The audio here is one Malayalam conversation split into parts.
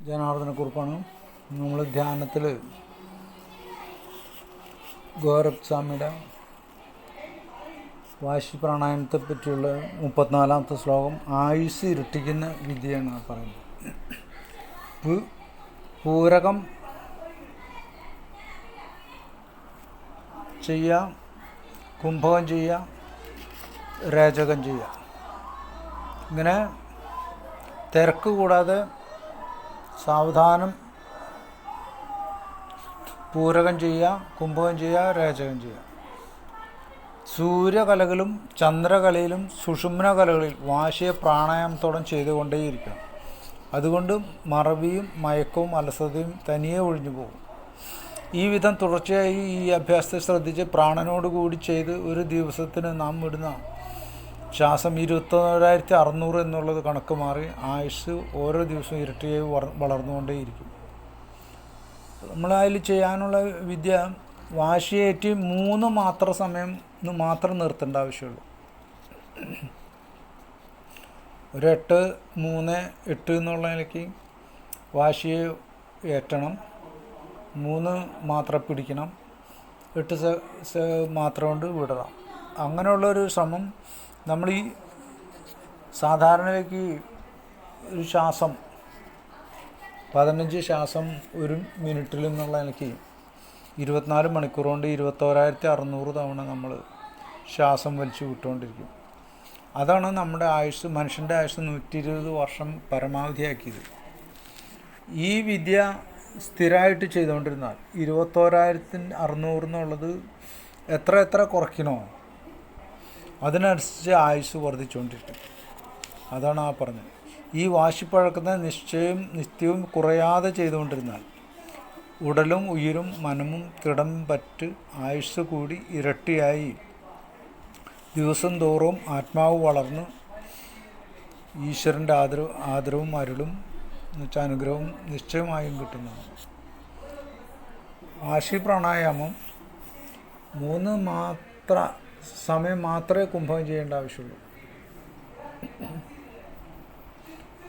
ജനാർദ്ദനക്കുറിപ്പാണ്. നമ്മൾ ധ്യാനത്തിൽ ഗൗരവ് സ്വാമിയുടെ വാശി പ്രാണായാമത്തെ പറ്റിയുള്ള 34-ാമത്തെ ശ്ലോകം ആയുസ് ഇരട്ടിക്കുന്ന വിദ്യയാണ് പറയുന്നത്. പൂരകം ചെയ്യുക, കുംഭകം ചെയ്യുക, രേചകം ചെയ്യുക. ഇങ്ങനെ തിരക്ക് കൂടാതെ സാവധാനം പൂരകം ചെയ്യുക, കുംഭകം ചെയ്യുക, രേചകം ചെയ്യുക. സൂര്യകലകളിലും ചന്ദ്രകലയിലും സുഷുമ്ന കലകളിൽ വാശിയെ പ്രാണായാമത്തോടെ ചെയ്തുകൊണ്ടേയിരിക്കണം. അതുകൊണ്ട് മറവിയും മയക്കവും അലസതയും തനിയെ ഒഴിഞ്ഞു പോകും. ഈ വിധം തുടർച്ചയായി ഈ അഭ്യാസത്തെ ശ്രദ്ധിച്ച് പ്രാണനോടുകൂടി ചെയ്ത് ഒരു ദിവസത്തിന് നാം വിടുന്ന ശ്വാസം 21,600 എന്നുള്ളത് കണക്ക് മാറി ആയുസ് ഓരോ ദിവസവും ഇരട്ടിയായി വളർന്നുകൊണ്ടേയിരിക്കും. നമ്മളതിൽ ചെയ്യാനുള്ള വിദ്യ വാശിയേറ്റി 3 മാത്ര സമയം മാത്രം നിർത്തേണ്ട ആവശ്യമുള്ളൂ. ഒരു 8-3-8 എന്നുള്ള നിലയ്ക്ക് വാശിയെ ഏറ്റണം, 3 മാത്രം പിടിക്കണം, 8 മാത്രം കൊണ്ട് വിടണം. അങ്ങനെയുള്ളൊരു ശ്രമം നമ്മൾ ഈ സാധാരണയ്ക്ക് ഒരു ശ്വാസം 15 ശ്വാസം 1 മിനിറ്റിൽ എന്നുള്ള നിലയ്ക്ക് 24 മണിക്കൂർ കൊണ്ട് 21,600 തവണ നമ്മൾ ശ്വാസം വലിച്ചു വിട്ടുകൊണ്ടിരിക്കും. അതാണ് നമ്മുടെ ആയുസ്, മനുഷ്യൻ്റെ ആയുസ് 120 വർഷം പരമാവധിയാക്കിയത്. ഈ വിദ്യ സ്ഥിരമായിട്ട് ചെയ്തുകൊണ്ടിരുന്നാൽ 21,600 എന്നുള്ളത് എത്ര കുറയ്ക്കണോ അതിനനുസരിച്ച് ആയുസ് വർദ്ധിച്ചുകൊണ്ടിരിക്കും. അതാണ് ആ പറഞ്ഞത്. ഈ വാശിപ്പഴക്കുന്ന നിത്യവും കുറയാതെ ചെയ്തുകൊണ്ടിരുന്നാൽ ഉടലും ഉയിരും മനവും തിടം പറ്റ് ആയുസ് കൂടി ഇരട്ടിയായി ദിവസം തോറും ആത്മാവ് വളർന്ന് ഈശ്വരൻ്റെ ആദരവും അരുളും എന്നുവെച്ചാൽ അനുഗ്രഹവും നിശ്ചയമായും കിട്ടുന്നതാണ്. വാശി പ്രാണായാമം 3 സമയം മാത്രമേ കുംഭകം ചെയ്യേണ്ട ആവശ്യമുള്ളൂ.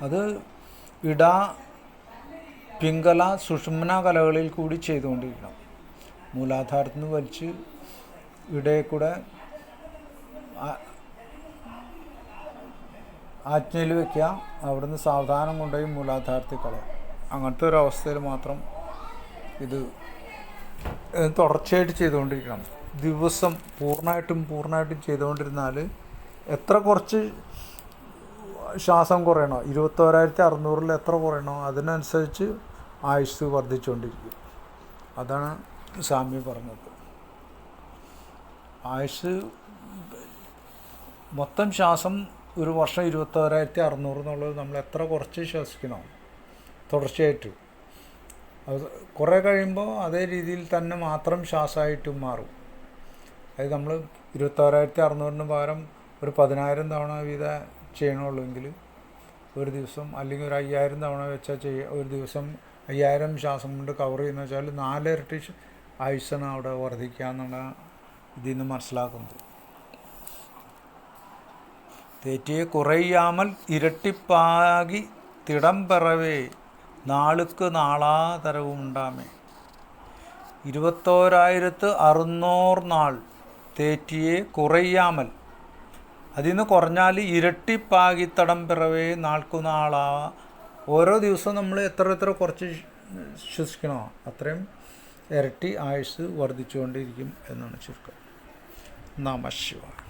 അത് പിംഗല സുഷുമ്ന കലകളിൽ കൂടി ചെയ്തുകൊണ്ടിരിക്കണം. മൂലാധാരത്തിൽ നിന്ന് വലിച്ച് ഇടയിൽ കൂടെ ആജ്ഞയിൽ വയ്ക്കുക, അവിടുന്ന് സാവധാനം കൊണ്ടുപോയി മൂലാധാരത്തിൽ കളയാം. അങ്ങനത്തെ ഒരു അവസ്ഥയിൽ മാത്രം ഇത് തുടർച്ചയായിട്ട് ചെയ്തുകൊണ്ടിരിക്കണം. ദിവസം പൂർണ്ണമായിട്ടും ചെയ്തുകൊണ്ടിരുന്നാൽ എത്ര കുറച്ച് ശ്വാസം കുറയണോ, 21,600 എത്ര കുറയണോ അതിനനുസരിച്ച് ആയുസ് വർദ്ധിച്ചുകൊണ്ടിരിക്കും. അതാണ് സ്വാമി പറഞ്ഞത്. ആയുസ് മൊത്തം ശ്വാസം ഒരു വർഷം 21,600 എന്നുള്ളത് നമ്മൾ എത്ര കുറച്ച് ശ്വസിക്കണോ തുടർച്ചയായിട്ട്, അത് കുറേ കഴിയുമ്പോൾ അതേ രീതിയിൽ തന്നെ മാത്രം ശ്വാസമായിട്ടും മാറും. അതായത് നമ്മൾ 21,600 പകരം ഒരു 10,000 തവണ വീതം ചെയ്യണുള്ളൂവെങ്കിൽ ഒരു ദിവസം, അല്ലെങ്കിൽ ഒരു 5,000 തവണ വെച്ചാൽ ഒരു ദിവസം 5,000 ശ്വാസം കൊണ്ട് കവർ ചെയ്യുന്ന വെച്ചാൽ 4 ഇരട്ടി ആയുസ്സാണ് അവിടെ വർദ്ധിക്കുക എന്നുള്ള ഇതിൽ നിന്ന് മനസ്സിലാക്കുന്നത്. തേറ്റിയെ കുറയാമൽ ഇരട്ടിപ്പാകി തിടം പിറവേ നാളുക്ക് നാളാതരവും ഉണ്ടാമേ. 21,600 നാൾ തേറ്റിയെ കുറയാമൽ, അതിൽ നിന്ന് കുറഞ്ഞാൽ ഇരട്ടിപ്പാകി തടം പിറവേ നാൾക്കു നാളാ. ഓരോ ദിവസവും നമ്മൾ എത്ര കുറച്ച് ശ്വസിക്കണോ അത്രയും ഇരട്ടി ആയുസ് വർദ്ധിച്ചുകൊണ്ടിരിക്കും എന്നാണ് ചുരുക്കം. നമഃ ശിവായ.